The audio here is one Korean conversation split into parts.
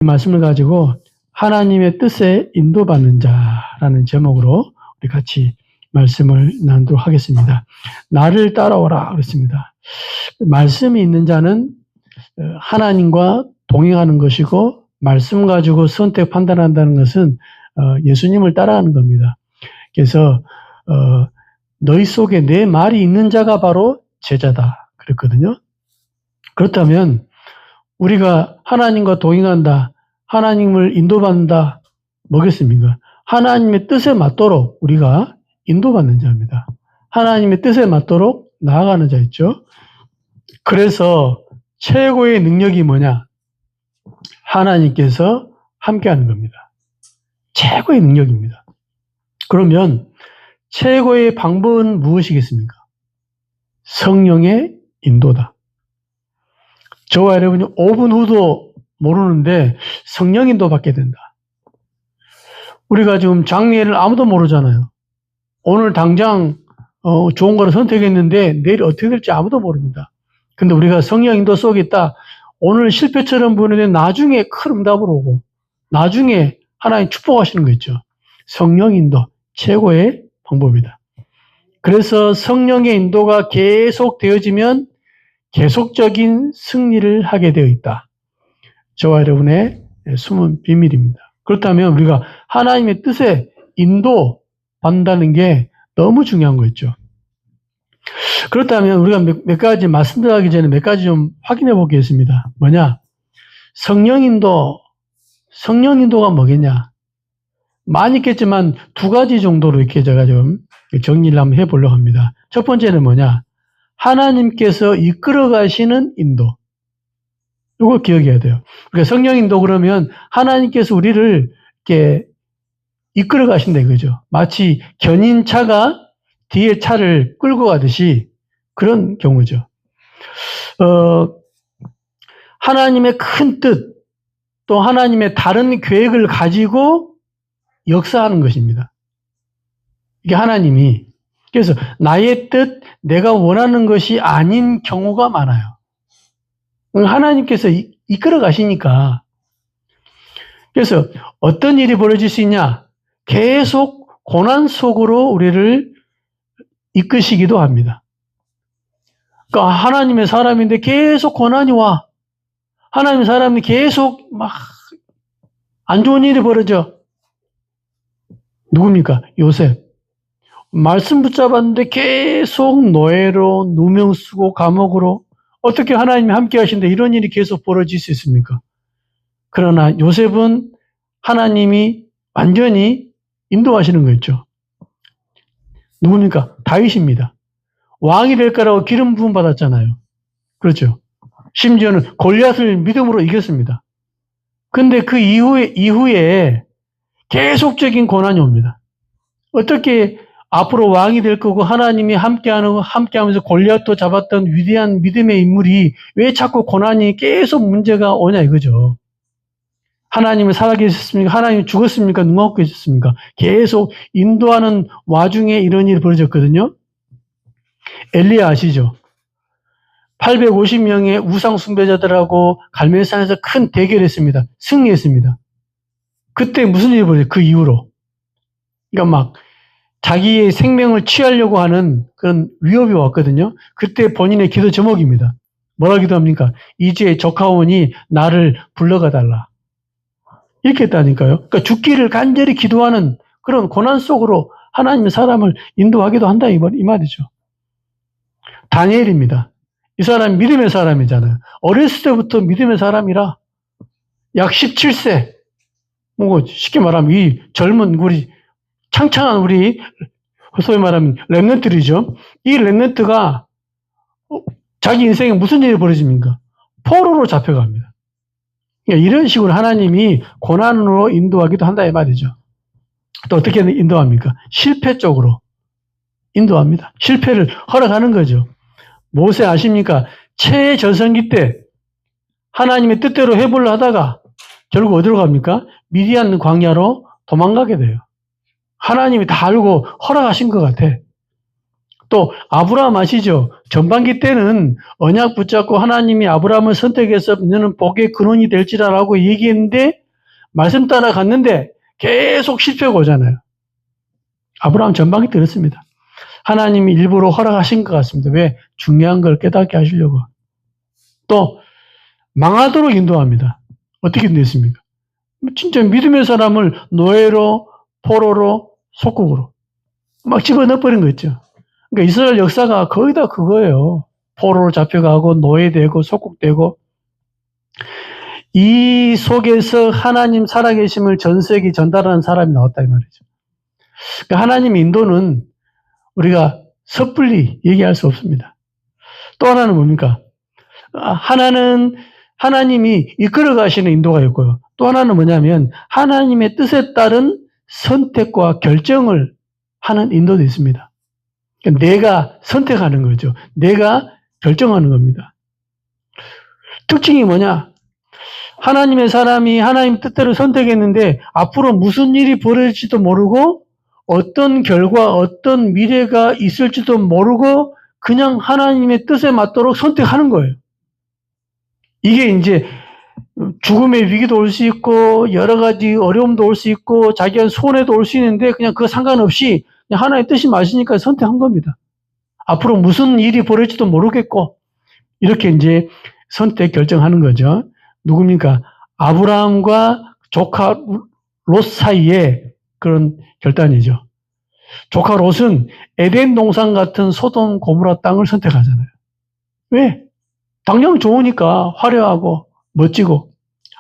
말씀을 가지고 하나님의 뜻에 인도받는 자라는 제목으로 우리 같이 말씀을 나누도록 하겠습니다. 나를 따라오라 그랬습니다. 말씀이 있는 자는 하나님과 동행하는 것이고, 말씀 가지고 선택 판단한다는 것은 예수님을 따라가는 겁니다. 그래서 너희 속에 내 말이 있는 자가 바로 제자다 그랬거든요. 그렇다면 우리가 하나님과 동행한다, 하나님을 인도받는다, 뭐겠습니까? 하나님의 뜻에 맞도록 우리가 인도받는 자입니다. 하나님의 뜻에 맞도록 나아가는 자였죠. 그래서 최고의 능력이 뭐냐? 하나님께서 함께하는 겁니다. 최고의 능력입니다. 그러면 최고의 방법은 무엇이겠습니까? 성령의 인도다. 저와 여러분이 5분 후도 모르는데 성령 인도 받게 된다. 우리가 지금 장래를 아무도 모르잖아요. 오늘 당장 좋은 거를 선택했는데 내일 어떻게 될지 아무도 모릅니다. 근데 우리가 성령 인도 속에 있다. 오늘 실패처럼 보이는데 나중에 큰 응답으로 오고, 나중에 하나님 축복하시는 거 있죠. 성령 인도 최고의 방법이다. 그래서 성령의 인도가 계속 되어지면 계속적인 승리를 하게 되어 있다. 저와 여러분의 숨은 비밀입니다. 그렇다면 우리가 하나님의 뜻에 인도받는다는 게 너무 중요한 거죠. 그렇다면 우리가 몇 가지 말씀 들어가기 전에 몇 가지 좀 확인해 보겠습니다. 뭐냐? 성령 인도가 뭐겠냐? 많이 있겠지만 두 가지 정도로 이렇게 제가 좀 정리를 한번 해보려고 합니다. 첫 번째는 뭐냐? 하나님께서 이끌어 가시는 인도. 이걸 기억해야 돼요. 그러니까 성령 인도 그러면 하나님께서 우리를 이렇게 이끌어 가신다 이거죠. 마치 견인차가 뒤에 차를 끌고 가듯이 그런 경우죠. 하나님의 큰 뜻, 또 하나님의 다른 계획을 가지고 역사하는 것입니다. 이게 하나님이. 그래서 나의 뜻, 내가 원하는 것이 아닌 경우가 많아요. 하나님께서 이끌어 가시니까. 그래서 어떤 일이 벌어질 수 있냐? 계속 고난 속으로 우리를 이끄시기도 합니다. 그러니까 하나님의 사람인데 계속 고난이 와. 하나님의 사람이 계속 막 안 좋은 일이 벌어져. 누굽니까? 요셉. 말씀 붙잡았는데 계속 노예로, 누명 쓰고 감옥으로. 어떻게 하나님이 함께 하신데 이런 일이 계속 벌어질 수 있습니까? 그러나 요셉은 하나님이 완전히 인도하시는 거였죠. 누굽니까? 다윗입니다. 왕이 될 거라고 기름 부음 받았잖아요. 그렇죠. 심지어는 골리앗을 믿음으로 이겼습니다. 근데 그 이후에 계속적인 고난이 옵니다. 어떻게 앞으로 왕이 될 거고 하나님이 함께하면서 골리앗도 잡았던 위대한 믿음의 인물이 왜 자꾸 고난이 계속 문제가 오냐 이거죠. 하나님은 살아계셨습니까? 하나님이 죽었습니까? 누가 먹고 계셨습니까? 계속 인도하는 와중에 이런 일이 벌어졌거든요. 엘리야 아시죠? 850명의 우상 숭배자들하고 갈멜산에서 큰 대결했습니다. 승리했습니다. 그때 무슨 일이 벌어졌어요? 그 이후로. 그러니까 막 자기의 생명을 취하려고 하는 그런 위협이 왔거든요. 그때 본인의 기도 제목입니다. 뭐라 기도합니까? 이제 적하오니 나를 불러가 달라. 이렇게 했다니까요. 그러니까 죽기를 간절히 기도하는 그런 고난 속으로 하나님의 사람을 인도하기도 한다 이 말이죠. 다니엘입니다. 이 사람이 믿음의 사람이잖아요. 어렸을 때부터 믿음의 사람이라 약 17세, 뭐 쉽게 말하면 이 젊은 우리 창창한 우리 소위 말하면 렘넌트들이죠. 이 렘넌트가 자기 인생에 무슨 일이 벌어집니까? 포로로 잡혀갑니다. 그러니까 이런 식으로 하나님이 고난으로 인도하기도 한다 이 말이죠. 또 어떻게 인도합니까? 실패 쪽으로 인도합니다. 실패를 허락하는 거죠. 모세 아십니까? 최전성기 때 하나님의 뜻대로 해보려 하다가 결국 어디로 갑니까? 미디안 광야로 도망가게 돼요. 하나님이 다 알고 허락하신 것 같아. 또 아브라함 아시죠? 전반기 때는 언약 붙잡고 하나님이 아브라함을 선택해서 너는 복의 근원이 될지라라고 얘기했는데 말씀 따라 갔는데 계속 실패가 오잖아요. 아브라함 전반기 때 그렇습니다. 하나님이 일부러 허락하신 것 같습니다. 왜? 중요한 걸 깨닫게 하시려고. 또 망하도록 인도합니다. 어떻게 인도했습니까? 진짜 믿음의 사람을 노예로, 포로로, 속국으로 막 집어넣어버린 거 있죠. 그러니까 이스라엘 역사가 거의 다 그거예요. 포로로 잡혀가고 노예되고 속국되고 이 속에서 하나님 살아계심을 전 세계에 전달하는 사람이 나왔다 이 말이죠. 그러니까 하나님 인도는 우리가 섣불리 얘기할 수 없습니다. 또 하나는 뭡니까? 하나는 하나님이 이끌어 가시는 인도가 있고요. 또 하나는 뭐냐면 하나님의 뜻에 따른 선택과 결정을 하는 인도도 있습니다. 그러니까 내가 선택하는 거죠. 내가 결정하는 겁니다. 특징이 뭐냐? 하나님의 사람이 하나님 뜻대로 선택했는데 앞으로 무슨 일이 벌어질지도 모르고 어떤 결과, 어떤 미래가 있을지도 모르고 그냥 하나님의 뜻에 맞도록 선택하는 거예요. 이게 이제 죽음의 위기도 올 수 있고 여러 가지 어려움도 올 수 있고 자기가 손해도 올 수 있는데 그냥 그거 상관없이 그냥 하나님의 뜻이 맞으니까 선택한 겁니다. 앞으로 무슨 일이 벌어질지도 모르겠고 이렇게 이제 선택 결정하는 거죠. 누굽니까? 아브라함과 조카 롯 사이에 그런 결단이죠. 조카 롯은 에덴 동산 같은 소돔 고모라 땅을 선택하잖아요. 왜? 당장 좋으니까 화려하고 멋지고.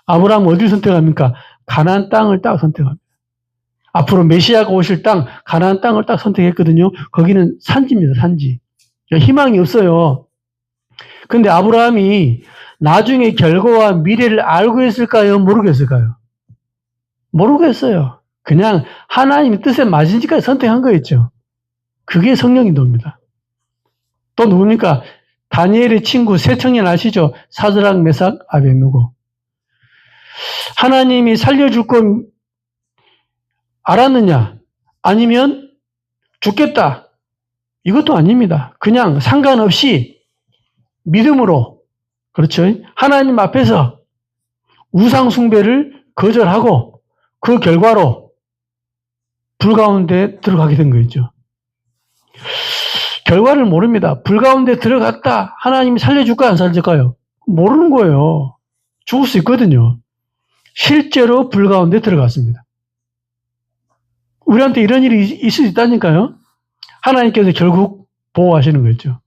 아브라함은 어디를 선택합니까? 가나안 땅을 딱 선택합니다. 앞으로 메시아가 오실 땅, 가나안 땅을 딱 선택했거든요. 거기는 산지입니다. 산지. 희망이 없어요. 근데 아브라함이 나중에 결과와 미래를 알고 있을까요? 모르겠을까요? 모르겠어요. 그냥 하나님의 뜻에 맞으니까 선택한 거였죠. 그게 성령 인도입니다. 또 누굽니까? 다니엘의 친구 세 청년 아시죠? 사드락, 메삭, 아벳느고. 하나님이 살려줄 건 알았느냐? 아니면 죽겠다. 이것도 아닙니다. 그냥 상관없이 믿음으로, 그렇죠? 하나님 앞에서 우상 숭배를 거절하고 그 결과로 불 가운데 들어가게 된 거죠. 결과를 모릅니다. 불 가운데 들어갔다. 하나님이 살려줄까요? 안 살려줄까요? 모르는 거예요. 죽을 수 있거든요. 실제로 불 가운데 들어갔습니다. 우리한테 이런 일이 있을 수 있다니까요. 하나님께서 결국 보호하시는 거죠.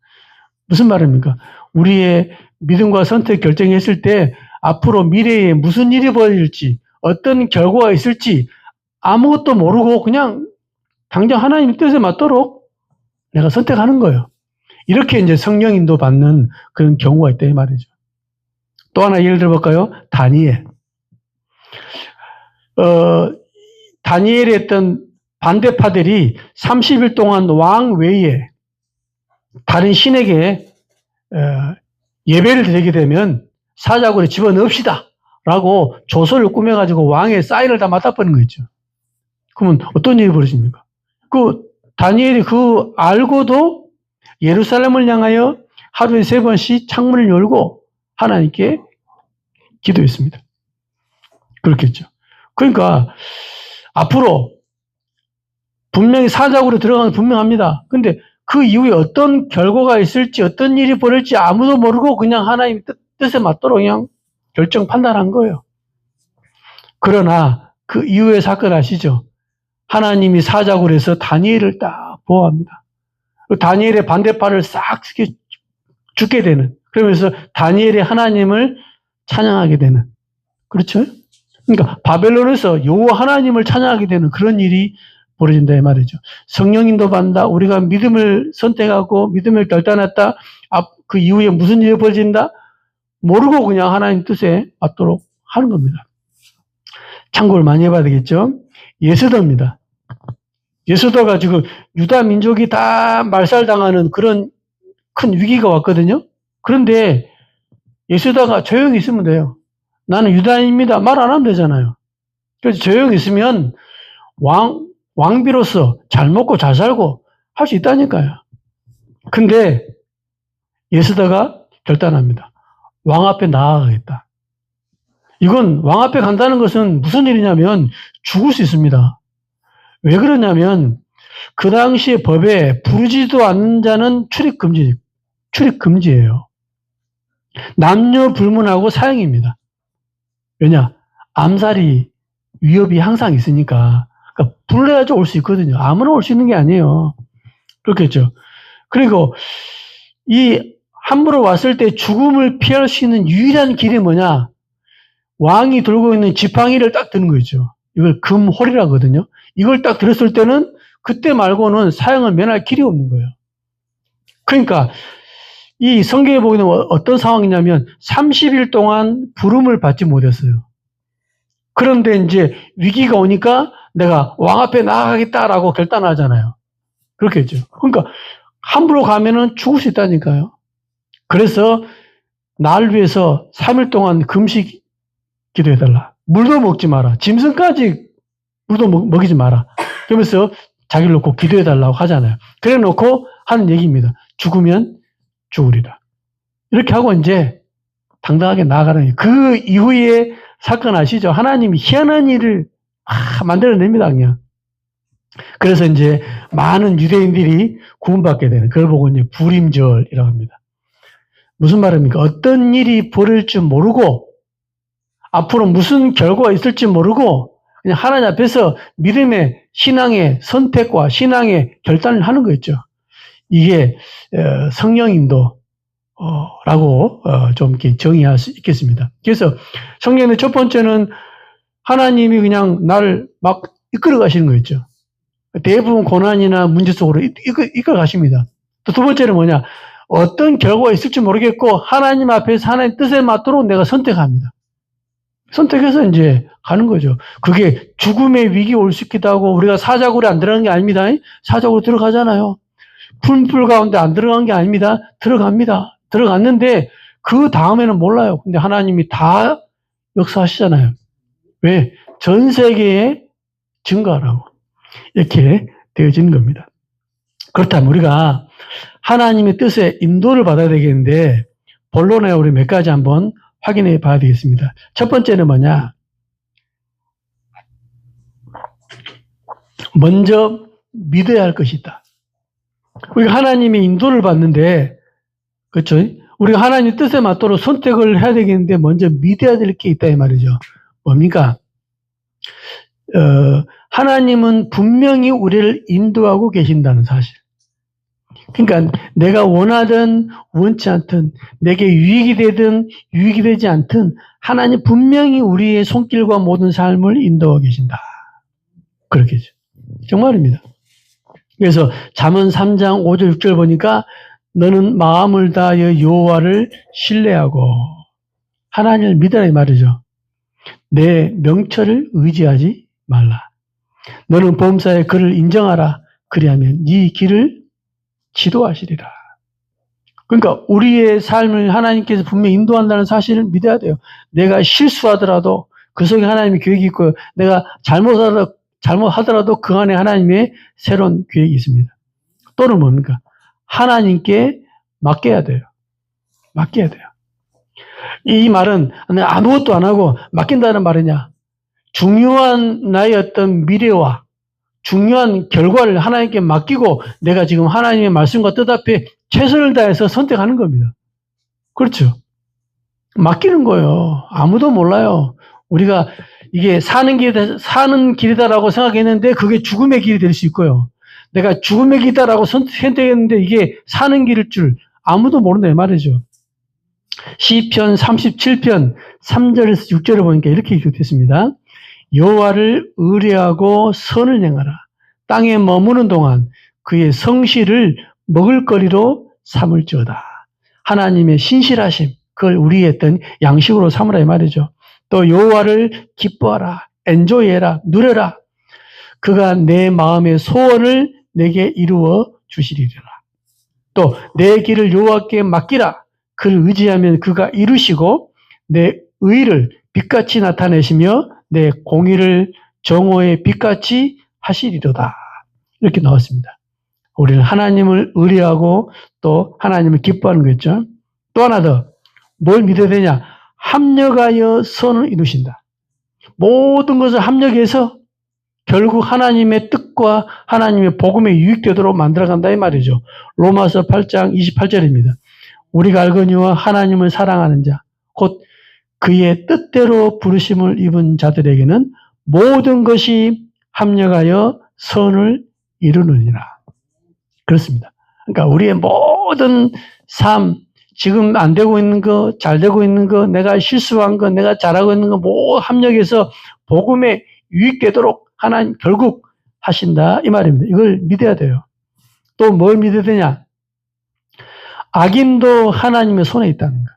무슨 말입니까? 우리의 믿음과 선택 결정했을 때 앞으로 미래에 무슨 일이 벌어질지 어떤 결과가 있을지 아무것도 모르고 그냥 당장 하나님의 뜻에 맞도록 내가 선택하는 거예요. 이렇게 이제 성령 인도 받는 그런 경우가 있다 이 말이죠. 또 하나 예를 들어볼까요? 다니엘. 다니엘이 했던 반대파들이 30일 동안 왕 외에 다른 신에게 예배를 드리게 되면 사자굴에 집어넣읍시다 라고 조서를 꾸며가지고 왕의 사인을 다 맡아버린 거죠. 그러면 어떤 일이 벌어집니까? 다니엘이 알고도 예루살렘을 향하여 하루에 3번씩 창문을 열고 하나님께 기도했습니다. 그렇겠죠. 그러니까 앞으로 분명히 사자굴에 들어가는 건 분명합니다. 근데 그 이후에 어떤 결과가 있을지 어떤 일이 벌어질지 아무도 모르고 그냥 하나님 뜻에 맞도록 그냥 결정 판단한 거예요. 그러나 그 이후의 사건 아시죠? 하나님이 사자굴에서 다니엘을 딱 보호합니다. 다니엘의 반대파를 싹 죽게 되는, 그러면서 다니엘이 하나님을 찬양하게 되는, 그렇죠? 그러니까 바벨론에서 여호와 하나님을 찬양하게 되는 그런 일이 벌어진다 이 말이죠. 성령 인도 받는다. 우리가 믿음을 선택하고 믿음을 결단했다. 그 이후에 무슨 일이 벌어진다? 모르고 그냥 하나님 뜻에 맞도록 하는 겁니다. 참고를 많이 해봐야 되겠죠. 예수도입니다. 예수도가 지금 유다 민족이 다 말살당하는 그런 큰 위기가 왔거든요. 그런데 예수도가 조용히 있으면 돼요. 나는 유다인입니다. 말 안 하면 되잖아요. 그래서 조용히 있으면 왕비로서 잘 먹고 잘 살고 할 수 있다니까요. 근데 예스더가 결단합니다. 왕 앞에 나아가겠다. 이건 왕 앞에 간다는 것은 무슨 일이냐면 죽을 수 있습니다. 왜 그러냐면 그 당시의 법에 부르지도 않는 자는 출입 금지예요. 남녀 불문하고 사형입니다. 왜냐? 암살이 위협이 항상 있으니까. 그러니까 불러야지 올 수 있거든요. 아무나 올 수 있는 게 아니에요. 그렇겠죠. 그리고 이 함부로 왔을 때 죽음을 피할 수 있는 유일한 길이 뭐냐? 왕이 들고 있는 지팡이를 딱 드는 거죠. 이걸 금홀이라거든요. 이걸 딱 들었을 때는 그때 말고는 사형을 면할 길이 없는 거예요. 그러니까 이 성경에 보이는 어떤 상황이냐면 30일 동안 부름을 받지 못했어요. 그런데 이제 위기가 오니까 내가 왕 앞에 나아가겠다라고 결단하잖아요. 그렇겠죠. 그러니까 함부로 가면은 죽을 수 있다니까요. 그래서 날 위해서 3일 동안 금식 기도해달라. 물도 먹지 마라. 짐승까지 물도 먹이지 마라. 그러면서 자기를 놓고 기도해달라고 하잖아요. 그래 놓고 하는 얘기입니다. 죽으면 죽으리라. 이렇게 하고 이제 당당하게 나아가는 거예요. 그 이후에 사건 아시죠? 하나님이 희한한 일을 만들어냅니다, 그냥. 그래서 이제 많은 유대인들이 구원받게 되는, 그걸 보고 이제 불임절이라고 합니다. 무슨 말입니까? 어떤 일이 벌어질 줄 모르고, 앞으로 무슨 결과가 있을지 모르고, 그냥 하나님 앞에서 믿음의 신앙의 선택과 신앙의 결단을 하는 거였죠. 이게 성령 인도, 라고 좀 이렇게 정의할 수 있겠습니다. 그래서 성경의 첫 번째는 하나님이 그냥 나를 막 이끌어 가시는 거였죠. 대부분 고난이나 문제 속으로 이끌어 가십니다. 또 두 번째는 뭐냐? 어떤 결과가 있을지 모르겠고 하나님 앞에서 하나님 뜻에 맞도록 내가 선택합니다. 선택해서 이제 가는 거죠. 그게 죽음의 위기 올 수 있기도 하고 우리가 사자굴에 안 들어가는 게 아닙니다. 사자굴에 들어가잖아요. 풀 가운데 안 들어간 게 아닙니다. 들어갑니다. 들어갔는데 그 다음에는 몰라요. 근데 하나님이 다 역사하시잖아요. 왜? 전 세계에 증거하라고. 이렇게 되어지는 겁니다. 그렇다면 우리가 하나님의 뜻에 인도를 받아야 되겠는데 본론에 우리 몇 가지 한번 확인해 봐야 되겠습니다. 첫 번째는 뭐냐? 먼저 믿어야 할 것이 있다. 우리가 하나님의 인도를 받는데, 그렇죠? 우리가 하나님 뜻에 맞도록 선택을 해야 되겠는데 먼저 믿어야 될 게 있다 이 말이죠. 뭡니까? 하나님은 분명히 우리를 인도하고 계신다는 사실. 그러니까 내가 원하든 원치 않든 내게 유익이 되든 유익이 되지 않든 하나님 분명히 우리의 손길과 모든 삶을 인도하고 계신다. 그렇겠죠. 정말입니다. 그래서 잠언 3장 5절 6절 보니까 너는 마음을 다하여 여호와를 신뢰하고 하나님을 믿으라 이 말이죠. 내 명철을 의지하지 말라. 너는 보험사에 그를 인정하라. 그리하면 네 길을 지도하시리라. 그러니까 우리의 삶을 하나님께서 분명히 인도한다는 사실을 믿어야 돼요. 내가 실수하더라도 그 속에 하나님의 계획이 있고 내가 잘못하더라도 그 안에 하나님의 새로운 계획이 있습니다. 또는 뭡니까? 하나님께 맡겨야 돼요. 맡겨야 돼요. 이 말은 아무것도 안 하고 맡긴다는 말이냐? 중요한 나의 어떤 미래와 중요한 결과를 하나님께 맡기고 내가 지금 하나님의 말씀과 뜻 앞에 최선을 다해서 선택하는 겁니다. 그렇죠? 맡기는 거예요. 아무도 몰라요. 우리가 이게 사는 길이다라고 생각했는데 그게 죽음의 길이 될 수 있고요. 내가 죽음의 길이다라고 선택했는데 이게 사는 길일 줄 아무도 모른다 이 말이죠. 시편 37편 3절에서 6절을 보니까 이렇게 기록됐습니다. 여호와를 의뢰하고 선을 행하라. 땅에 머무는 동안 그의 성실을 먹을거리로 삼을지어다. 하나님의 신실하심, 그걸 우리의 어떤 양식으로 삼으라 이 말이죠. 또 여호와를 기뻐하라, 엔조이해라, 누려라. 그가 내 마음의 소원을 내게 이루어 주시리라. 또 내 길을 여호와께 맡기라. 그를 의지하면 그가 이루시고 내 의를 빛같이 나타내시며 내 공의를 정오의 빛같이 하시리로다. 이렇게 나왔습니다. 우리는 하나님을 의뢰하고 또 하나님을 기뻐하는 거겠죠. 또 하나 더, 뭘 믿어야 되냐? 합력하여 선을 이루신다. 모든 것을 합력해서 결국 하나님의 뜻과 하나님의 복음에 유익되도록 만들어간다 이 말이죠. 로마서 8장 28절입니다. 우리가 알거니와 하나님을 사랑하는 자, 곧 그의 뜻대로 부르심을 입은 자들에게는 모든 것이 합력하여 선을 이루느니라. 그렇습니다. 그러니까 우리의 모든 삶, 지금 안 되고 있는 거, 잘 되고 있는 거, 내가 실수한 거, 내가 잘하고 있는 거 모두 합력해서 복음에 유익되도록 하나님 결국 하신다 이 말입니다. 이걸 믿어야 돼요. 또 뭘 믿어야 되냐? 악인도 하나님의 손에 있다는 거.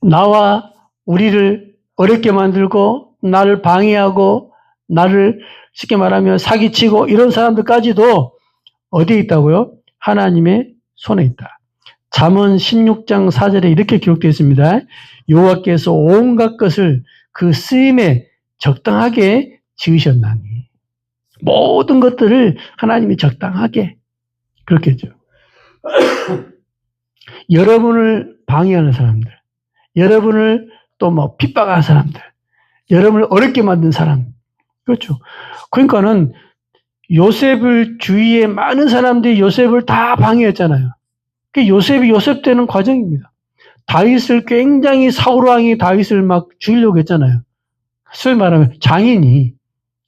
나와 우리를 어렵게 만들고 나를 방해하고 나를 쉽게 말하면 사기치고 이런 사람들까지도 어디에 있다고요? 하나님의 손에 있다. 잠언 16장 4절에 이렇게 기록되어 있습니다. 여호와께서 온갖 것을 그 쓰임에 적당하게 지으셨나니. 모든 것들을 하나님이 적당하게 그렇게 했죠. 여러분을 방해하는 사람들, 여러분을 또 뭐 핍박하는 사람들, 여러분을 어렵게 만든 사람, 그렇죠. 그러니까는 요셉을 주위에 많은 사람들이 요셉을 다 방해했잖아요. 그 요셉이 요셉되는 과정입니다. 다윗을 굉장히 사울 왕이 다윗을 막 죽이려고 했잖아요. 소위 말하면 장인이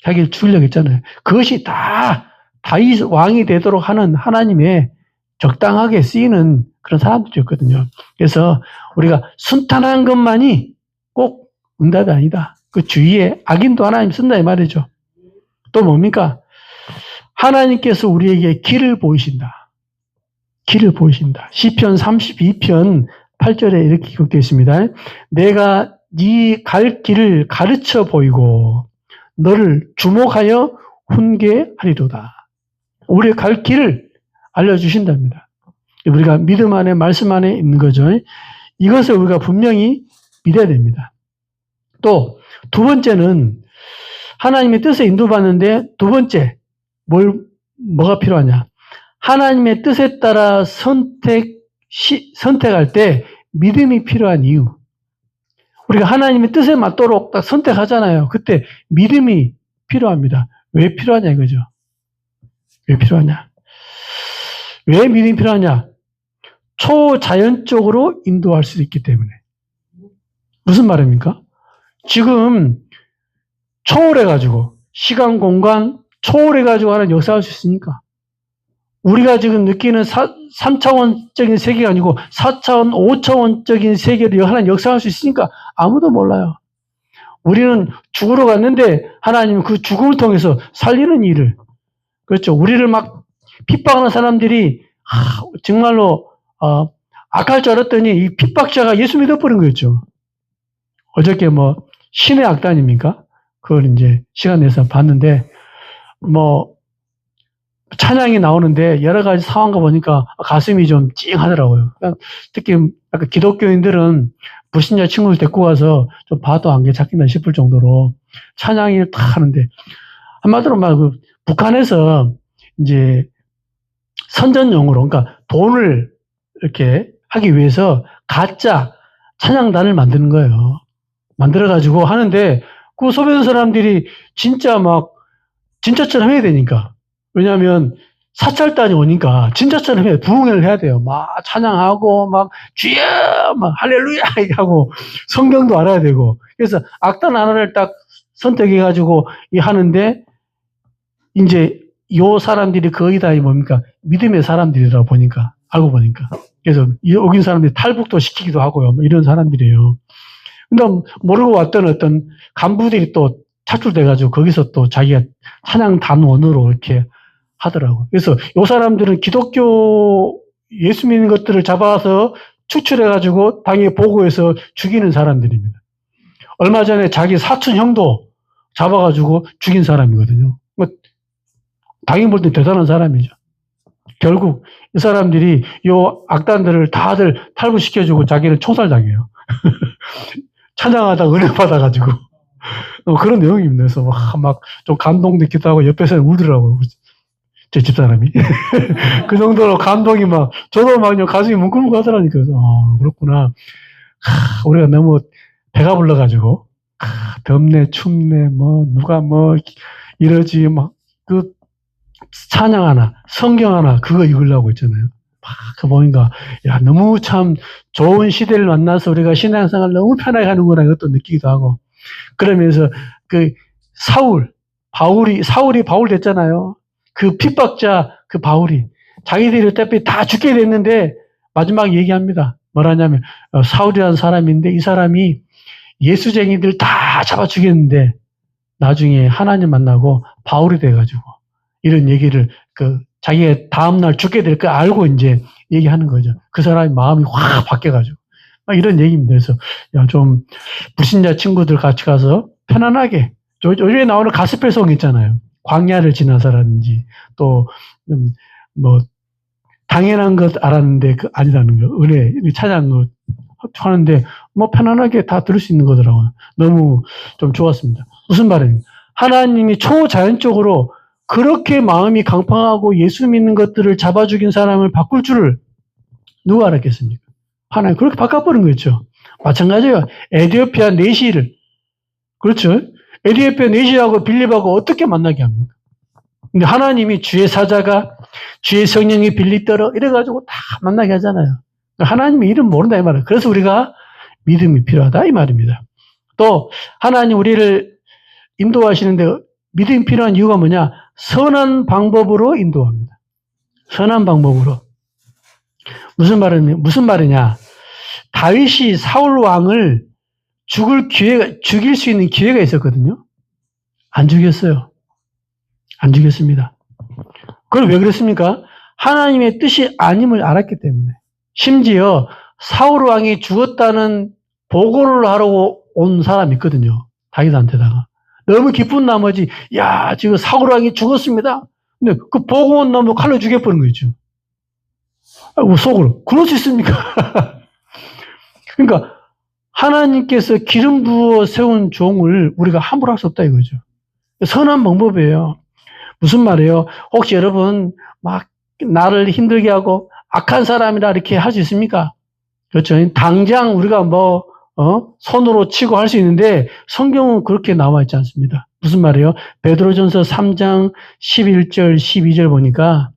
자기를 죽이려고 했잖아요. 그것이 다 다윗 왕이 되도록 하는 하나님의 적당하게 쓰이는 그런 사람들이었거든요. 그래서 우리가 순탄한 것만이 꼭 응답이 아니다. 그 주위에 악인도 하나님 쓴다 이 말이죠. 또 뭡니까? 하나님께서 우리에게 길을 보이신다. 길을 보이신다. 시편 32편 8절에 이렇게 기록되어 있습니다. 내가 네 갈 길을 가르쳐 보이고 너를 주목하여 훈계하리로다. 우리의 갈 길을 알려주신답니다. 우리가 믿음 안에 말씀 안에 있는 거죠. 이것을 우리가 분명히 믿어야 됩니다. 또 두 번째는 하나님의 뜻에 인도받는데 두 번째 뭐가 필요하냐? 하나님의 뜻에 따라 선택할 때 믿음이 필요한 이유. 우리가 하나님의 뜻에 맞도록 딱 선택하잖아요. 그때 믿음이 필요합니다. 왜 필요하냐 이거죠. 왜 필요하냐? 왜 믿음이 필요하냐? 초자연적으로 인도할 수 있기 때문에. 무슨 말입니까? 지금 초월해가지고 시간, 공간 초월해가지고 하는 역사할 수 있으니까. 우리가 지금 느끼는 3차원적인 세계가 아니고 4차원, 5차원적인 세계를 하나님 역사할 수 있으니까 아무도 몰라요. 우리는 죽으러 갔는데 하나님은 그 죽음을 통해서 살리는 일을, 그렇죠. 우리를 막 핍박하는 사람들이 정말로 악할 줄 알았더니 이 핍박자가 예수 믿어버린 거였죠. 어저께 뭐 신의 악단입니까? 그걸 이제 시간 내서 봤는데 뭐 찬양이 나오는데 여러 가지 상황과 보니까 가슴이 좀 찡하더라고요. 특히 약간 기독교인들은 불신자 친구들 데리고 가서 좀 봐도 안개 잡힌다 싶을 정도로 찬양을 다 하는데 한마디로 막 북한에서 이제 선전용으로 그러니까 돈을 이렇게 하기 위해서 가짜 찬양단을 만드는 거예요. 만들어가지고 하는데 그 소비된 사람들이 진짜 막 진짜처럼 해야 되니까. 왜냐하면 사찰단이 오니까 진짜처럼 부흥회를 해야 돼요. 막 찬양하고 막 주여 막 할렐루야 하고 성경도 알아야 되고. 그래서 악단 하나를 딱 선택해가지고 하는데 이제 요 사람들이 거의 다 뭡니까? 믿음의 사람들이라고 보니까 알고 보니까. 그래서 여긴 사람들이 탈북도 시키기도 하고요. 뭐 이런 사람들이에요. 근데 모르고 왔던 어떤 간부들이 또 차출돼가지고 거기서 또 자기가 찬양 단원으로 이렇게 하더라고요. 그래서 요 사람들은 기독교 예수 믿는 것들을 잡아서 추출해가지고 당에 보고해서 죽이는 사람들입니다. 얼마 전에 자기 사촌 형도 잡아가지고 죽인 사람이거든요. 뭐 당연히 볼 때 대단한 사람이죠. 결국 이 사람들이 요 악단들을 다들 탈북시켜주고 자기를 총살당해요. 찬양하다 은혜 받아가지고 그런 내용입니다. 그래서 막 좀 감동되기도 하고 옆에서 울더라고요. 제 집사람이. 그 정도로 감동이 막, 저도 막 가슴이 뭉클뭉클 하더라니까. 그래서, 그렇구나. 우리가 너무 배가 불러가지고, 덥네, 춥네, 뭐, 누가 뭐, 이러지, 막, 찬양 하나, 성경 하나, 그거 읽으려고 했잖아요. 그 보니까, 야, 너무 참 좋은 시대를 만나서 우리가 신앙생활 너무 편하게 하는구나, 이것도 느끼기도 하고. 그러면서, 사울이 바울 됐잖아요. 그 핍박자, 바울이. 자기들이 어차피 다 죽게 됐는데, 마지막 얘기합니다. 뭐라냐면, 사울이라는 사람인데, 이 사람이 예수쟁이들 다 잡아 죽였는데, 나중에 하나님 만나고 바울이 돼가지고, 이런 얘기를, 자기가 다음날 죽게 될 거 알고 이제 얘기하는 거죠. 그 사람의 마음이 확 바뀌어가지고. 이런 얘기입니다. 그래서, 야, 좀, 불신자 친구들 같이 가서 편안하게, 요즘에 나오는 가스펠송 있잖아요. 광야를 지나서라든지, 또, 당연한 것 알았는데, 아니라는 거, 은혜, 찾아간 거 하는데, 편안하게 다 들을 수 있는 거더라고요. 너무 좀 좋았습니다. 무슨 말입니까? 하나님이 초자연적으로 그렇게 마음이 강팍하고 예수 믿는 것들을 잡아 죽인 사람을 바꿀 줄을 누가 알았겠습니까? 하나님 그렇게 바꿔버린 거죠. 마찬가지예요. 에디오피아 내시를, 그렇죠? 에디오피아 내시하고 빌립하고 어떻게 만나게 합니까? 근데 하나님이 주의 사자가 주의 성령이 빌립더러 이래가지고 다 만나게 하잖아요. 하나님의 이름 모른다 이 말이에요. 그래서 우리가 믿음이 필요하다 이 말입니다. 또 하나님 우리를 인도하시는데 믿음이 필요한 이유가 뭐냐? 선한 방법으로 인도합니다. 선한 방법으로. 무슨 말이냐? 다윗이 사울 왕을 죽일 수 있는 기회가 있었거든요. 안 죽였어요. 안 죽였습니다. 그걸 왜 그랬습니까? 하나님의 뜻이 아님을 알았기 때문에. 심지어 사울 왕이 죽었다는 보고를 하러 온 사람이 있거든요. 다윗한테다가. 너무 기쁜 나머지, 야, 지금 사울 왕이 죽었습니다. 근데 그 보고 온 나무 칼로 죽여버린 거죠. 속으로. 그럴 수 있습니까? 그러니까 하나님께서 기름 부어 세운 종을 우리가 함부로 할 수 없다 이거죠. 선한 방법이에요. 무슨 말이에요? 혹시 여러분 막 나를 힘들게 하고 악한 사람이라 이렇게 할 수 있습니까? 그렇죠. 당장 우리가 손으로 치고 할 수 있는데 성경은 그렇게 나와 있지 않습니다. 무슨 말이에요? 베드로전서 3장 11절 12절 보니까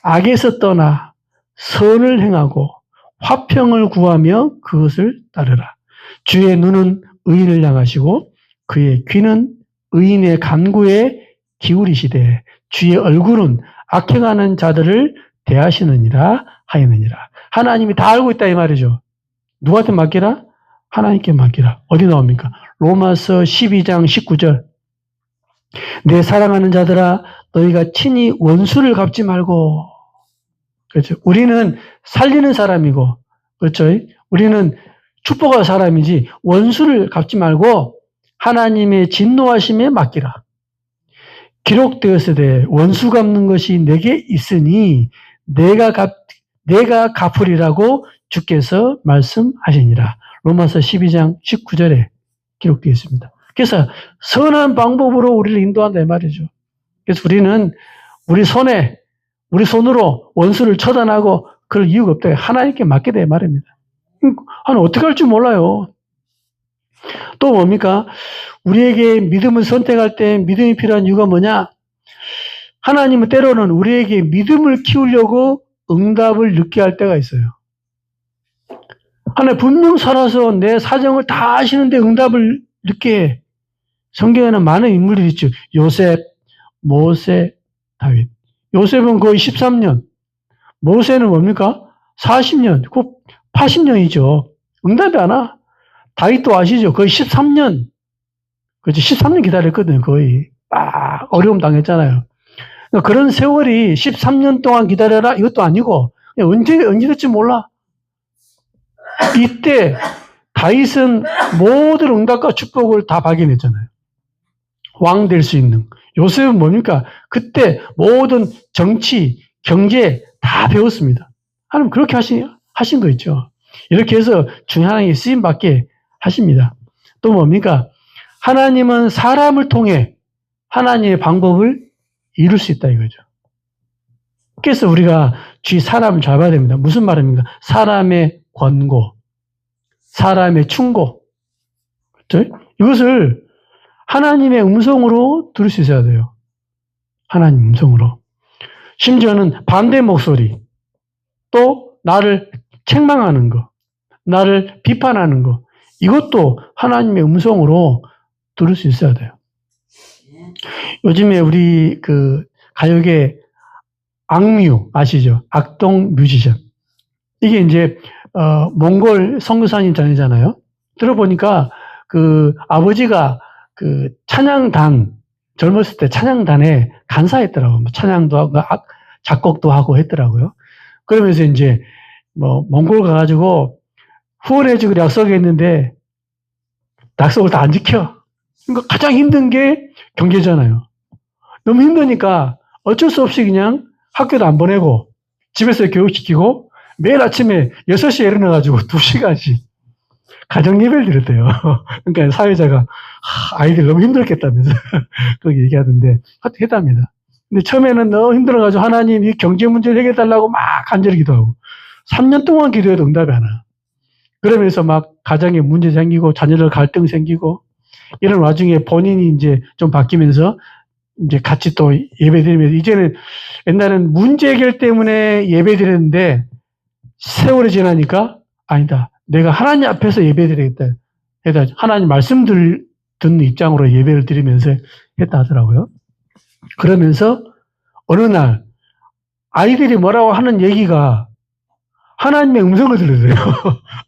악에서 떠나 선을 행하고 화평을 구하며 그것을 따르라. 주의 눈은 의인을 향하시고 그의 귀는 의인의 간구에 기울이시되 주의 얼굴은 악행하는 자들을 대하시느니라 하였느니라. 하나님이 다 알고 있다 이 말이죠. 누구한테 맡기라? 하나님께 맡기라. 어디 나옵니까? 로마서 12장 19절. 내 사랑하는 자들아 너희가 친히 원수를 갚지 말고. 그렇죠. 우리는 살리는 사람이고, 그렇죠. 우리는 축복할 사람이지 원수를 갚지 말고 하나님의 진노하심에 맡기라. 기록되었으되 원수 갚는 것이 내게 있으니 내가 갚으리라고 주께서 말씀하시니라. 로마서 12장 19절에 기록되어 있습니다. 그래서 선한 방법으로 우리를 인도한다 이 말이죠. 그래서 우리는 우리 손으로 원수를 처단하고 그럴 이유가 없다. 하나님께 맡기다 이 말입니다. 하나님 어떻게 할 줄 몰라요. 또 뭡니까? 우리에게 믿음을 선택할 때 믿음이 필요한 이유가 뭐냐? 하나님은 때로는 우리에게 믿음을 키우려고 응답을 늦게 할 때가 있어요. 하나님 분명 살아서 내 사정을 다 아시는데 응답을 늦게 해. 성경에는 많은 인물들이 있죠. 요셉, 모세, 다윗. 요셉은 거의 13년. 모세는 뭡니까? 40년. 곧 80년이죠. 응답이 안 와. 다윗도 아시죠? 거의 13년. 그렇죠. 13년 기다렸거든요, 거의. 어려움 당했잖아요. 그러니까 그런 세월이 13년 동안 기다려라? 이것도 아니고, 언제 될지 몰라. 이때 다윗은 모든 응답과 축복을 다 발견했잖아요. 왕 될 수 있는. 요셉은 뭡니까? 그때 모든 정치, 경제 다 배웠습니다. 하나님 그렇게 하신 거 있죠. 이렇게 해서 중요한 하나님의 쓰임받게 하십니다. 또 뭡니까? 하나님은 사람을 통해 하나님의 방법을 이룰 수 있다 이거죠. 그래서 우리가 주위 사람을 잘 봐야 됩니다. 무슨 말입니까? 사람의 권고, 사람의 충고. 그렇죠? 이것을 하나님의 음성으로 들을 수 있어야 돼요. 하나님 음성으로. 심지어는 반대 목소리, 또 나를 책망하는 거, 나를 비판하는 거, 이것도 하나님의 음성으로 들을 수 있어야 돼요. 요즘에 우리 그 가요계 악뮤 아시죠? 악동 뮤지션. 이게 이제 몽골 선교사님 자녀잖아요. 들어보니까 그 아버지가 그 찬양단 젊었을 때 찬양단에 간사했더라고요. 찬양도 하고 작곡도 하고 했더라고요. 그러면서 이제 뭐 몽골 가가지고 후원해주기로 약속했는데 약속을 다 안 지켜. 그러니까 가장 힘든 게 경제잖아요. 너무 힘드니까 어쩔 수 없이 그냥 학교도 안 보내고 집에서 교육시키고 매일 아침에 6시에 일어나가지고 2시간씩 가정 예배를 드렸대요. 그러니까 사회자가 아이들 너무 힘들겠다면서 그렇게 얘기하던데 했답니다. 근데 처음에는 너무 힘들어가지고 하나님 이 경제 문제를 해결해달라고 막 간절히 기도하고 3년 동안 기도해도 응답이 안 와. 그러면서 막 가정에 문제 생기고 자녀들 갈등 생기고 이런 와중에 본인이 이제 좀 바뀌면서 이제 같이 또 예배 드리면서 이제는 옛날에는 문제 해결 때문에 예배 드렸는데 세월이 지나니까 아니다. 내가 하나님 앞에서 예배 드리겠다. 해다 하나님 말씀 듣는 입장으로 예배를 드리면서 했다 하더라고요. 그러면서 어느 날 아이들이 뭐라고 하는 얘기가 하나님의 음성을 들으세요.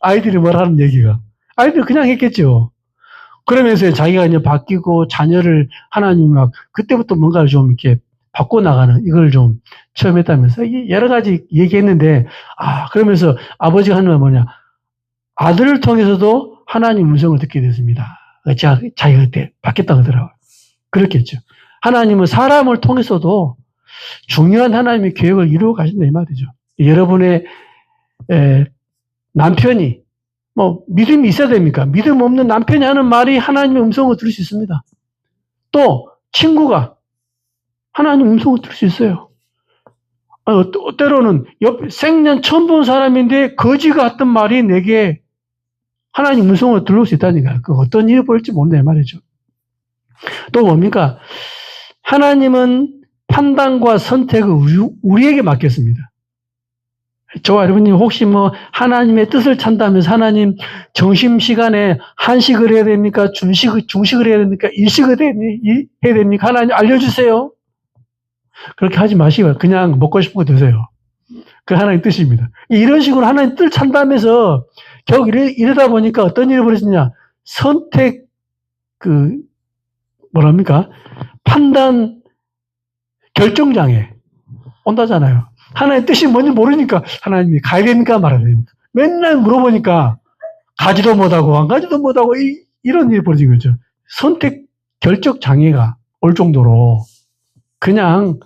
아이들이 뭐라 하는 얘기가. 아이들 그냥 했겠죠. 그러면서 자기가 이제 바뀌고 자녀를 하나님이 막 그때부터 뭔가를 좀 이렇게 바꿔나가는 이걸 좀 처음 했다면서 여러 가지 얘기했는데 그러면서 아버지가 하는 말 뭐냐. 아들을 통해서도 하나님 음성을 듣게 됐습니다. 자기가 그때 바뀌었다고 하더라고요. 그렇겠죠. 하나님은 사람을 통해서도 중요한 하나님의 계획을 이루어 가신다 이 말이죠. 여러분의 남편이 뭐 믿음이 있어야 됩니까? 믿음 없는 남편이 하는 말이 하나님의 음성을 들을 수 있습니다. 또 친구가 하나님 음성을 들을 수 있어요. 때로는 생전 처음 본 사람인데 거지 같은 말이 내게 하나님 음성을 들을 수 있다니까요. 그 어떤 일이 벌일지 모른다 이 말이죠. 또 뭡니까? 하나님은 판단과 선택을 우리에게 맡겼습니다. 저와 여러분님 혹시 뭐 하나님의 뜻을 찬다면서 하나님 점심시간에 한식을 해야 됩니까? 중식을 해야 됩니까? 일식을 해야 됩니까? 하나님 알려주세요. 그렇게 하지 마시고 그냥 먹고 싶은 거 드세요. 그 하나님 뜻입니다. 이런 식으로 하나님 뜻 찬다면서 결국 이러다 보니까 어떤 일이 벌어지냐. 선택 뭐랍니까? 판단 결정장애 온다잖아요. 하나님 뜻이 뭔지 모르니까 하나님이 가야 됩니까 말아야 됩니까? 맨날 물어보니까 가지도 못하고 안 가지도 못하고 이런 일이 벌어진 거죠. 선택 결정 장애가 올 정도로 그냥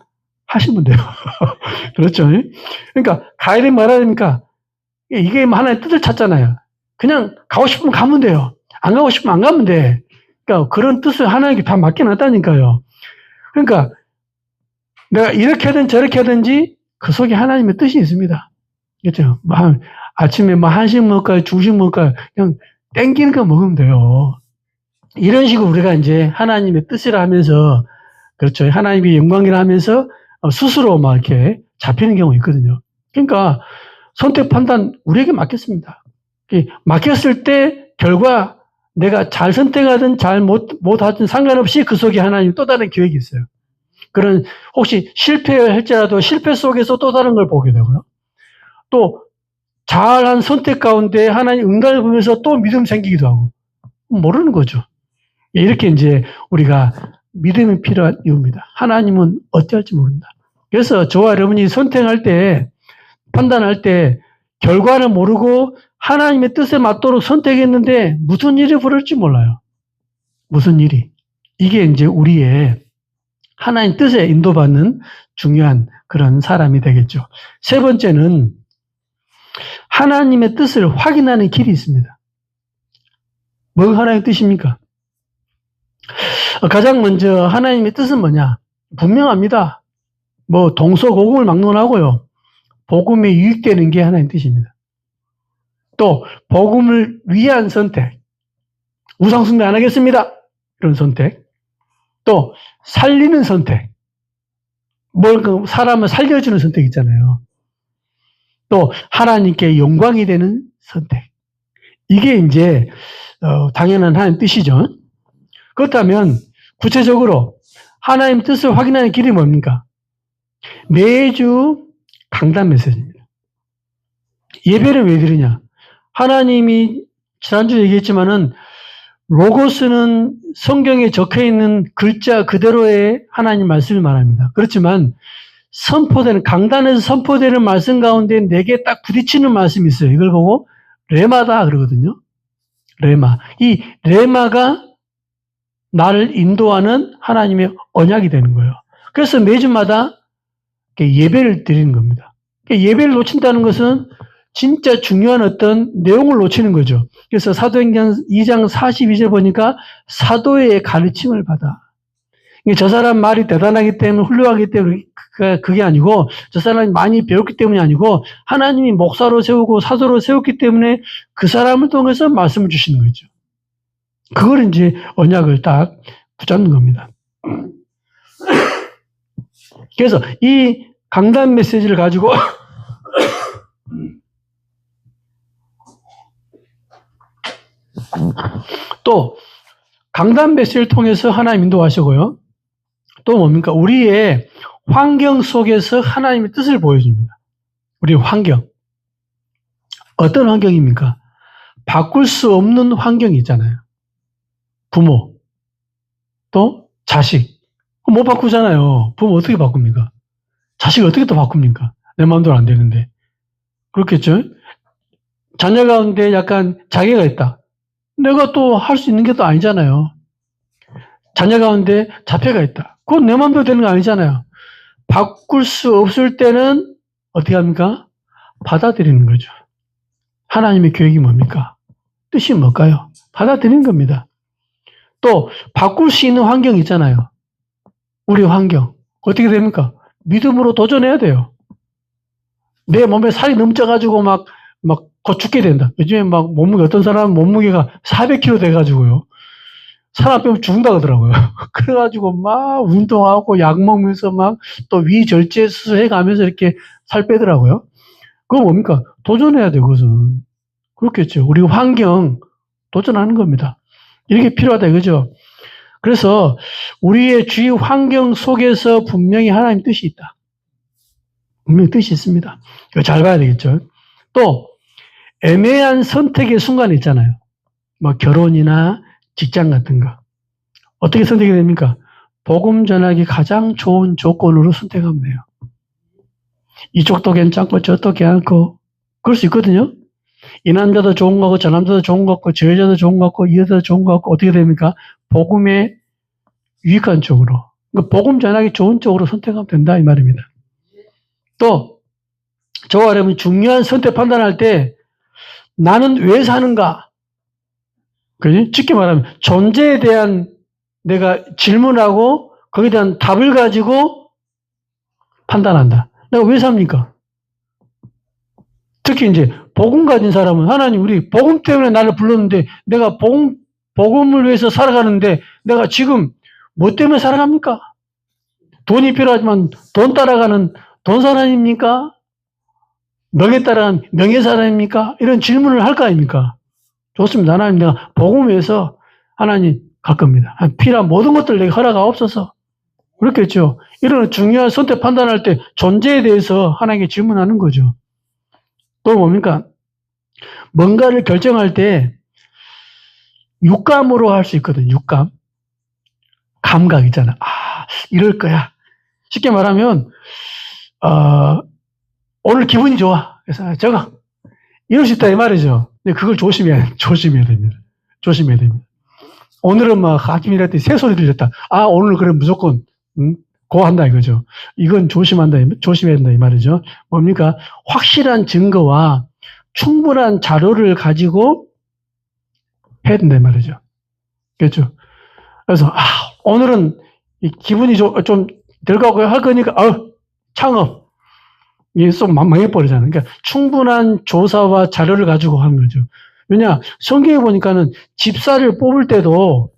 하시면 돼요. 그렇죠? 그러니까 가야 됩니까 말아야 됩니까? 이게 하나의 뜻을 찾잖아요. 그냥 가고 싶으면 가면 돼요. 안 가고 싶으면 안 가면 돼. 그러니까 그런 뜻을 하나님께 다 맡겨놨다니까요. 그러니까 내가 이렇게 하든 저렇게 하든지 그 속에 하나님의 뜻이 있습니다. 그렇죠? 아침에 한식 먹을까요? 중식 먹을까요? 그냥 땡기는 거 먹으면 돼요. 이런 식으로 우리가 이제 하나님의 뜻이라 하면서, 그렇죠. 하나님의 영광이라 하면서 스스로 막 이렇게 잡히는 경우가 있거든요. 그러니까 선택 판단 우리에게 맡겼습니다. 맡겼을 때 결과 내가 잘 선택하든 잘 못하든 상관없이 그 속에 하나님 또 다른 계획이 있어요. 그런 혹시 실패할지라도 실패 속에서 또 다른 걸 보게 되고요. 또 잘한 선택 가운데 하나님 응답을 보면서 또 믿음 생기기도 하고 모르는 거죠. 이렇게 이제 우리가 믿음이 필요한 이유입니다. 하나님은 어찌할지 모른다. 그래서 저와 여러분이 선택할 때 판단할 때 결과는 모르고 하나님의 뜻에 맞도록 선택했는데 무슨 일이 벌어질지 몰라요. 무슨 일이. 이게 이제 우리의 하나님 뜻에 인도받는 중요한 그런 사람이 되겠죠. 세 번째는 하나님의 뜻을 확인하는 길이 있습니다. 뭐가 하나님의 뜻입니까? 가장 먼저 하나님의 뜻은 뭐냐? 분명합니다. 뭐 동서고금을 막론하고요. 복음에 유익되는 게 하나님 뜻입니다. 또 복음을 위한 선택, 우상숭배 안 하겠습니다. 이런 선택. 또 살리는 선택, 사람을 살려주는 선택 있잖아요. 또 하나님께 영광이 되는 선택. 이게 이제 당연한 하나님 뜻이죠. 그렇다면 구체적으로 하나님 뜻을 확인하는 길이 뭡니까? 매주 강단 메시지입니다. 예배를 왜 드리냐? 하나님이 지난주에 얘기했지만은 로고스는 성경에 적혀있는 글자 그대로의 하나님 말씀을 말합니다. 그렇지만 선포되는, 강단에서 선포되는 말씀 가운데 내게 딱 부딪히는 말씀이 있어요. 이걸 보고 레마다 그러거든요. 레마. 이 레마가 나를 인도하는 하나님의 언약이 되는 거예요. 그래서 매주마다 예배를 드리는 겁니다. 예배를 놓친다는 것은 진짜 중요한 어떤 내용을 놓치는 거죠. 그래서 사도행전 2장 42절 보니까 사도의 가르침을 받아. 저 사람 말이 대단하기 때문에 훌륭하기 때문에 그게 아니고 저 사람이 많이 배웠기 때문이 아니고 하나님이 목사로 세우고 사도로 세웠기 때문에 그 사람을 통해서 말씀을 주시는 거죠. 그걸 이제 언약을 딱 붙잡는 겁니다. 그래서 이 강단 메시지를 가지고 또 강단 메시지를 통해서 하나님 인도하시고요. 또 뭡니까? 우리의 환경 속에서 하나님의 뜻을 보여줍니다. 우리의 환경. 어떤 환경입니까? 바꿀 수 없는 환경이 있잖아요. 부모, 또 자식. 못 바꾸잖아요. 부모 어떻게 바꿉니까? 자식 어떻게 또 바꿉니까? 내 마음대로 안 되는데. 그렇겠죠? 자녀 가운데 약간 장애가 있다. 내가 또 할 수 있는 게 또 아니잖아요. 자녀 가운데 자폐가 있다. 그건 내 마음대로 되는 거 아니잖아요. 바꿀 수 없을 때는 어떻게 합니까? 받아들이는 거죠. 하나님의 계획이 뭡니까? 뜻이 뭘까요? 받아들이는 겁니다. 또 바꿀 수 있는 환경이 있잖아요. 우리 환경. 어떻게 됩니까? 믿음으로 도전해야 돼요. 내 몸에 살이 넘쳐가지고 막 곧 죽게 된다. 요즘에 막 몸무게, 어떤 사람은 몸무게가 400kg 돼가지고요. 사람 빼면 죽는다 그러더라고요. 그래가지고 막 운동하고 약 먹으면서 막 또 위절제 수술해 가면서 이렇게 살 빼더라고요. 그거 뭡니까? 도전해야 돼요, 그것은. 그렇겠죠. 우리 환경 도전하는 겁니다. 이렇게 필요하다 이거죠. 그래서 우리의 주위 환경 속에서 분명히 하나님 뜻이 있다. 분명히 뜻이 있습니다. 이거 잘 봐야 되겠죠. 또 애매한 선택의 순간이 있잖아요. 뭐 결혼이나 직장 같은 거. 어떻게 선택이 됩니까? 복음 전하기 가장 좋은 조건으로 선택하면 돼요. 이쪽도 괜찮고 저쪽도 괜찮고 그럴 수 있거든요. 이 남자도 좋은 거고 저 남자도 좋은 거 같고 저 여자도 좋은 거 같고 이 여자도 좋은 거 같고 어떻게 됩니까? 복음에 유익한 쪽으로. 그러니까 복음 전하기 좋은 쪽으로 선택하면 된다 이 말입니다. 또 저와 여러분 중요한 선택 판단할 때 나는 왜 사는가? 그지? 쉽게 말하면 존재에 대한 내가 질문하고 거기에 대한 답을 가지고 판단한다. 내가 왜 삽니까? 특히 이제 복음 가진 사람은 하나님 우리 복음 때문에 나를 불렀는데 내가 복음을 위해서 살아가는데 내가 지금 뭐 때문에 살아갑니까? 돈이 필요하지만 돈 따라가는 돈 사람입니까? 명예 따라가는 명예 사람입니까? 이런 질문을 할 거 아닙니까? 좋습니다. 하나님 내가 복음 위해서 하나님 갈 겁니다. 필요한 모든 것들 내게 허락하옵소서. 그렇겠죠. 이런 중요한 선택 판단할 때 존재에 대해서 하나님께 질문하는 거죠. 또 뭡니까? 뭔가를 결정할 때 육감으로 할 수 있거든요. 육감. 감각 있잖아. 이럴 거야. 쉽게 말하면 오늘 기분이 좋아. 그래서 저거 이럴 수 있다 이 말이죠. 근데 그걸 조심해야 됩니다. 조심해야 됩니다. 오늘은 막 아침 일할 때 새소리 들렸다. 오늘 그래 무조건 고 한다 이거죠. 이건 조심해야 된다 이 말이죠. 뭡니까? 확실한 증거와 충분한 자료를 가지고 해야 된다 이 말이죠. 그렇죠. 그래서 오늘은 기분이 좀 덜 가고 할 거니까 창업. 이게 좀 망해버리잖아요. 그러니까 충분한 조사와 자료를 가지고 하는 거죠. 왜냐, 성경에 보니까는 집사를 뽑을 때도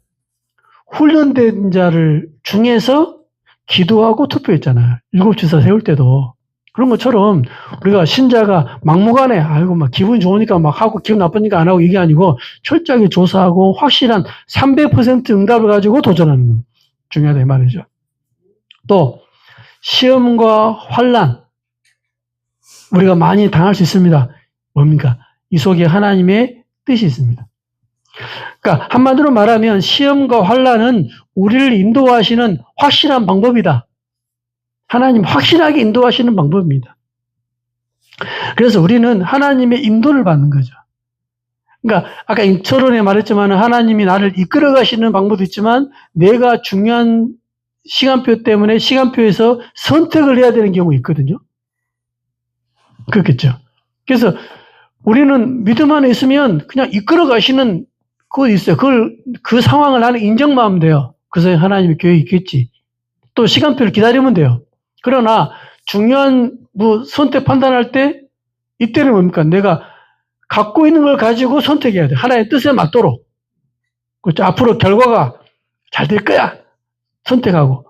훈련된 자를 중에서 기도하고 투표했잖아요. 7집사 세울 때도. 그런 것처럼 우리가 신자가 막무가내, 아이고, 막 기분 좋으니까 막 하고 기분 나쁘니까 안 하고 이게 아니고 철저하게 조사하고 확실한 300% 응답을 가지고 도전하는 거. 중요하다, 이 말이죠. 또, 시험과 환난. 우리가 많이 당할 수 있습니다. 뭡니까? 이 속에 하나님의 뜻이 있습니다. 그러니까 한마디로 말하면 시험과 환난은 우리를 인도하시는 확실한 방법이다. 하나님 확실하게 인도하시는 방법입니다. 그래서 우리는 하나님의 인도를 받는 거죠. 그러니까 아까 서론에 말했지만 하나님이 나를 이끌어 가시는 방법도 있지만 내가 중요한 시간표 때문에 시간표에서 선택을 해야 되는 경우가 있거든요. 그렇겠죠. 그래서 우리는 믿음 안에 있으면 그냥 이끌어 가시는 그거 있어요. 그 상황을 나는 인정만 하면 돼요. 그래서 하나님의 계획이 있겠지. 또 시간표를 기다리면 돼요. 그러나 중요한 선택 판단할 때 이때는 뭡니까? 내가 갖고 있는 걸 가지고 선택해야 돼. 하나님의 뜻에 맞도록. 그렇죠. 앞으로 결과가 잘 될 거야. 선택하고.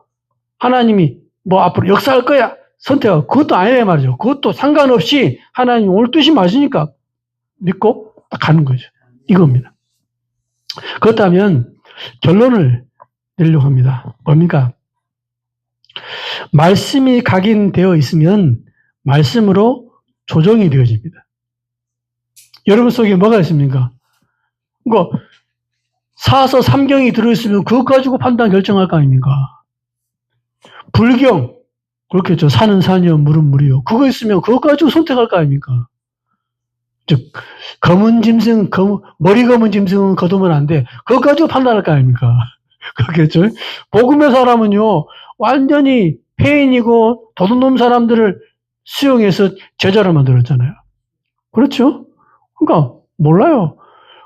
하나님이 앞으로 역사할 거야. 선택하고. 그것도 아니란 말이죠. 그것도 상관없이 하나님 오늘 뜻이 맞으니까 믿고 딱 가는 거죠. 이겁니다. 그렇다면 결론을 내려고 합니다. 뭡니까? 말씀이 각인되어 있으면 말씀으로 조정이 되어집니다. 여러분 속에 뭐가 있습니까? 그러니까 사서 삼경이 들어있으면 그것 가지고 판단 결정할 거 아닙니까? 불경, 그렇겠죠. 산은 산이요, 물은 물이요. 그거 있으면 그것 가지고 선택할 거 아닙니까? 즉, 검은 짐승, 머리 검은 짐승은 거두면 안 돼. 그것 가지고 판단할 거 아닙니까? 그렇겠죠. 복음의 사람은요, 완전히 폐인이고 도둑놈 사람들을 수용해서 제자를 만들었잖아요. 그렇죠? 그러니까 몰라요.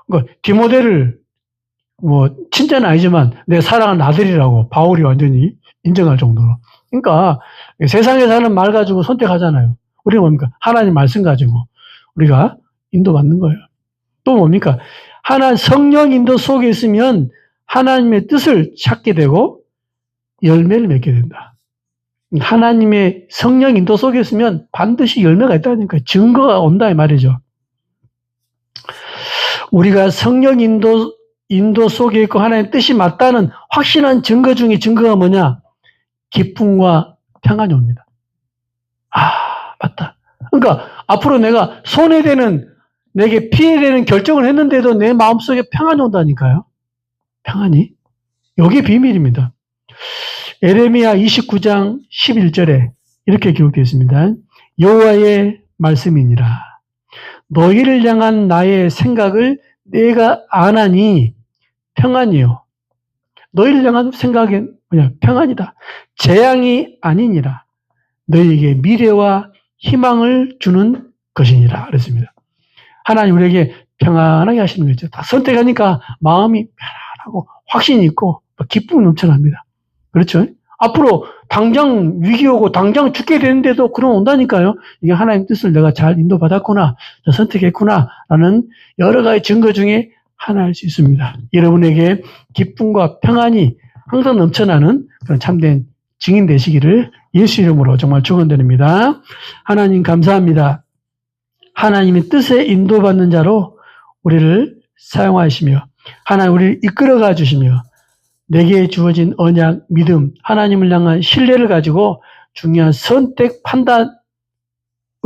그러니까 디모데를 친자는 아니지만 내 사랑하는 아들이라고 바울이 완전히 인정할 정도로. 그러니까 세상에 사는 말 가지고 선택하잖아요. 우리가 뭡니까? 하나님 말씀 가지고 우리가 인도받는 거예요. 또 뭡니까? 성령 인도 속에 있으면 하나님의 뜻을 찾게 되고 열매를 맺게 된다. 하나님의 성령 인도 속에 있으면 반드시 열매가 있다니까 증거가 온다 이 말이죠. 우리가 성령 인도 속에 있고 하나님의 뜻이 맞다는 확실한 증거 중에 증거가 뭐냐? 기쁨과 평안이 옵니다. 맞다. 그러니까 앞으로 내가 손해되는 내게 피해되는 결정을 했는데도 내 마음속에 평안이 온다니까요. 평안이. 이게 비밀입니다. 에레미야 29장 11절에 이렇게 기록되어 있습니다. 여호와의 말씀이니라. 너희를 향한 나의 생각을 내가 아나니 평안이요. 너희를 향한 생각은 뭐냐? 평안이다. 재앙이 아니니라. 너희에게 미래와 희망을 주는 것이니라. 그랬습니다. 하나님 우리에게 평안하게 하시는 거죠. 다 선택하니까 마음이 편안하고 확신이 있고 기쁨이 넘쳐납니다. 그렇죠? 앞으로 당장 위기 오고 당장 죽게 되는데도 그런 온다니까요. 이게 하나님 뜻을 내가 잘 인도받았구나, 선택했구나 라는 여러 가지 증거 중에 하나일 수 있습니다. 여러분에게 기쁨과 평안이 항상 넘쳐나는 그런 참된 증인 되시기를 예수 이름으로 정말 축원드립니다. 하나님 감사합니다. 하나님의 뜻에 인도받는 자로 우리를 사용하시며 하나님 우리를 이끌어가 주시며 내게 주어진 언약, 믿음, 하나님을 향한 신뢰를 가지고 중요한 선택, 판단,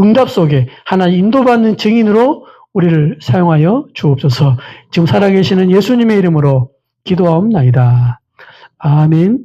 응답 속에 하나님 인도받는 증인으로 우리를 사용하여 주옵소서. 지금 살아계시는 예수님의 이름으로 기도하옵나이다. 아멘.